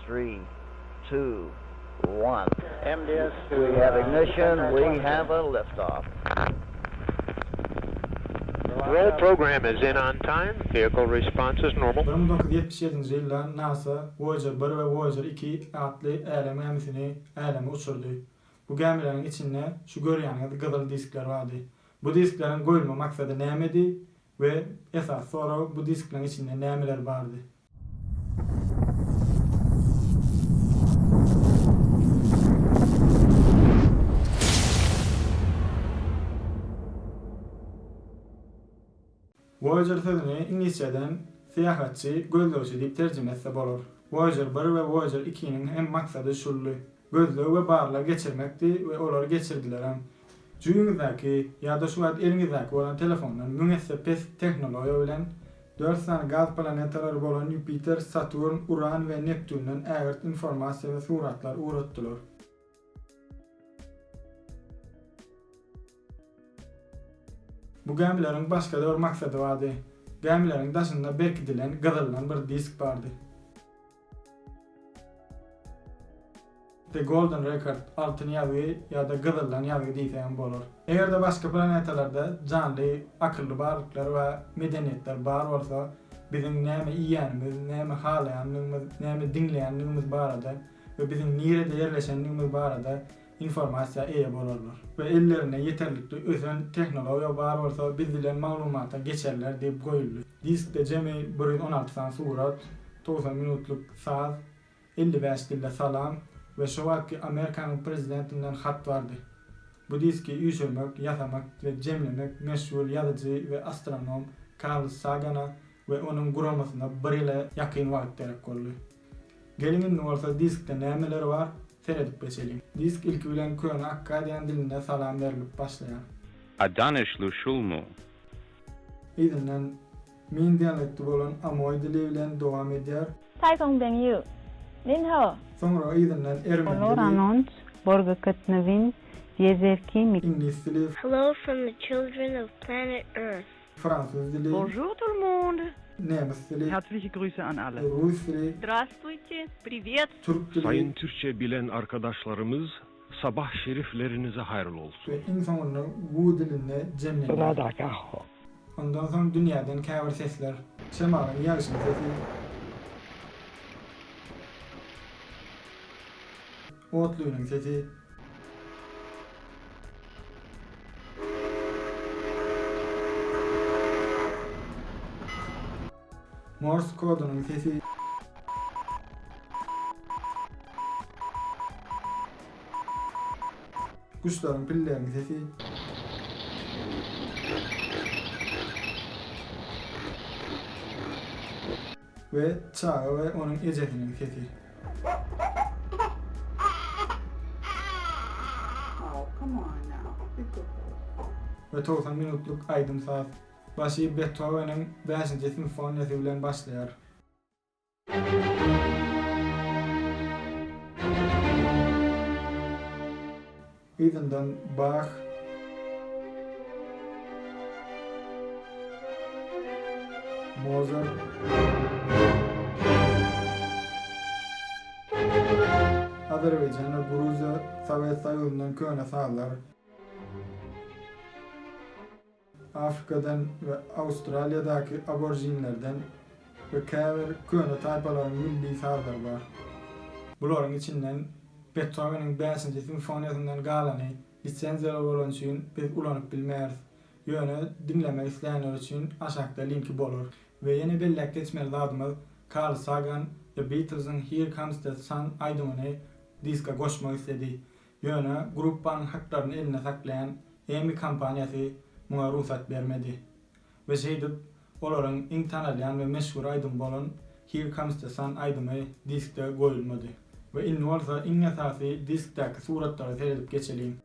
3, 2, 1. MDS to, We have ignition. We 10-20. have a liftoff. Roll program is in on time. Vehicle response is normal. 1977 yılda NASA Voyager 1 ve Voyager 2 adlı elem gemisini eleme uçurdu. Bu gemilerin içinde şu görüyorsunuz gıdalı diskler vardı. Bu disklerin koyulma maksadı neydi ve esas soru bu disklerin içinde neler vardı. Voyager sözünü İngilizceden seyahatçi, gözlöçü deyip tercüme etse bolur. Voyager 1 ve Voyager 2'nin hem maksadı şullu. Gözlöğü ve barla geçirmekti ve onları geçirdiler hem. Cüyünüzdeki ya da şu an elinizdeki olan telefondan müessepes teknoloji bilen 4 tane gaz planetleri bolan Jupiter, Saturn, Uran ve Neptün'ün ägert informasiya ve suratlar uğrattılar. Bu gemilerin başka da bir maksadı vardı. Gemilerin daşında berkidilen, gıdırılan bir disk vardı. The Golden Record altın yazıyı ya da gıdırılan yazıyı deysen bolur. Eğer de başka planetelerde canlı, akıllı varlıklar ve medeniyetler var olsa bizim neyme iyiyenimiz, neyme halayanlığımız, neyme dinleyenliğimiz barada ve bizim nerede yerleşenliğimiz barada informasiya iyi bolurlar. Ve ellerine yeterlikli özen teknoloji var olsa bizden malumata geçerler deyip koyuldu. Diskte cemi 116 tane surat, 90 minutluk saz, 55 dilde salam ve şu vakti Amerikanın prezidentinden hat vardı. Bu diski üşürmek, yasamak ve cemlemek meşhur yazıcı ve astronom Carl Sagan'a ve onun kurulmasına bir ile yakın vakit gerek oldu. Gelinin olsa diskte nemeler var, seyredip geçelim. Disk ilk bilen köyüne Akkadiyan dilinde salam verilip başlayan. Adanışlı şulmu. İzinden min diyalekti olan Amoy dili bilen devam eder. Taikongbenyu, Ninho, Sonra izinden Ermen dili, Anons, Borga Katnavin, Yezevki, İngiliz dili, Hello from the children of planet Earth. Fransız dili, Bonjour tout le monde. Nemes dili, Herzliche Grüße an alle. Rus dili, Здравствуйте, привет. Türk dili Sayın Türkçe bilen arkadaşlarımız, sabah şeriflerinize hayırlı olsun. ve insanların bu dilinde cemlenir. Ondan sonra dünyadan kâver sesler, şemarın yarışın sesi, otluyunun sesi, Morse kodunun sesi, kuşların pillerinin sesi, ve çağı ve onun ecetinin sesi. Ve 90 minutluk aydın saat. Başı Beethoven'in 5. sinfoniyası bilen başlayar. İzinden Bach, Mozart, Azerbaycan ve Gruzya Sovet Soyuzu'ndan köyüne sağlar. Afrika'dan ve Avustralya'daki aborjinlerden ve kâver köyüne tayfaların milli sazlar var. Bunların içinden Beethoven'in 5. sinfoniyasından galanı lisenziyalı olan için biz ulanıp bilmeyiz. Yönü dinlemek isteyenler için aşağıda linki bulur. Ve yeni birlikte geçmeli adımız Carl Sagan ve Beatles'ın Here Comes the Sun aydımını diska koşmak istedi. Yönü grupların haklarını eline saklayan EMI kampanyası buna ruhsat vermedi. Ve şeydip onların en tanılayan ve meşhur aydım olan Here Comes the Sun aydımı diskte koyulmadı. Ve inni olsa en esası diskteki suratları seyredip geçelim.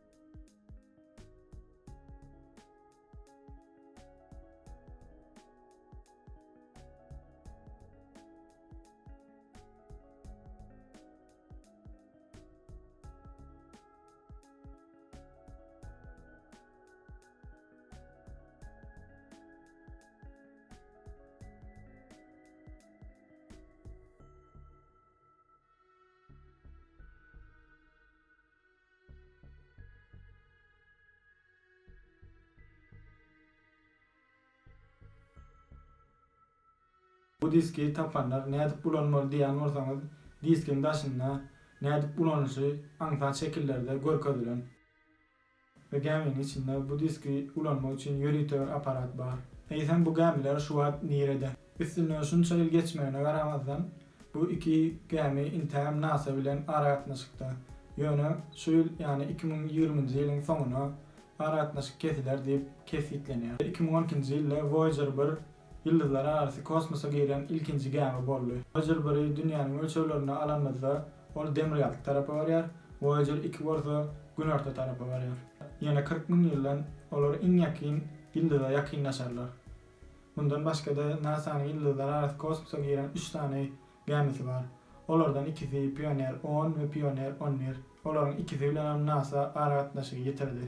Bu diski tapanlar nädip bulanmaly diýen bolsaňyz, diskin daşynda nädip bulanýy aňsat şekillerde görkezdilen. Ve geminin içinde bu diski ulanmak için yönetör aparat bar. Eýsem bu gemiler şu an nirede. Üstüne şunça yıl geçmeyene garamazdan bu iki gemi intiham NASA bilen aratnaşykda. Yönü şu yıl yani 2020 yılın sonuna aratnaşyk kesiler diýip kesitlenýär. 2012 ýylda Voyager 1 yıldızlar arasy kosmosa giren ilkinji gemi boldy. Voyager 1 dünýäniň ölçewlerini alanmazda ol demir ýalyk tarapa barýar. Voyager 2 bolsa gün orta tarapa barýar. Ýene 40 000 ýyldan olar iň ýakyn ýyldyza ýakynlaşarlar. Bundan başga da NASA'nın yıldızlar arasy kosmosa giren 3 tane gemisi var. Olardan ikisi Pioneer 10 ve Pioneer 11. Olaryň ikisi bilen NASA aratnaşygy ýetirdi.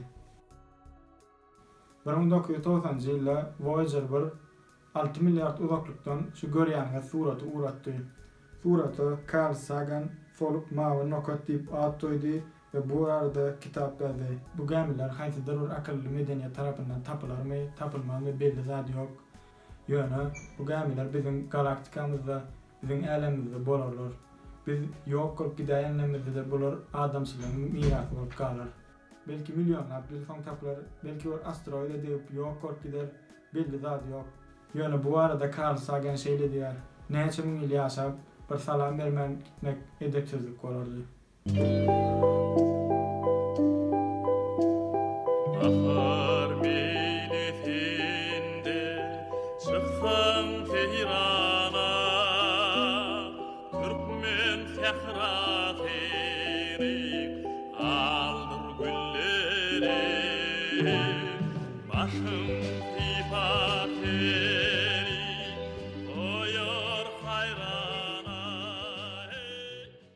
1990 ýylda Voyager 1 6 milyard uzaklykdan şu görýänge suraty uratdy. Suraty Carl Sagan solup mawy nokat diýip ad toýdy ve bu arada kitap yazdy. Bu gemiler haýsydyr bir akylly medeniýet tarapyndan tapylarmy, tapylmamy belli zat ýok. Ýöne bu gemiler bizim galaktikamyzda, bizim alemimizde bolarlar. Biz ýok bolup gidäýänlerimizde bolar adamçylygyň mirasy bolup galar. Belki milyonlap ýyl soň tapylar, belki bir asteroide diýip ýok bolup gider, belli zat ýok. Ýöne bu arada Carl Sagan şeýle diýär: "Näçe ming ýyl ýaşap, bir salam bermän gitmek edepsizlik bolardy." Bahar meýletinde çyksaň Tehrana, Türkmen fähratyryk aldyr gülleri, başym sypaty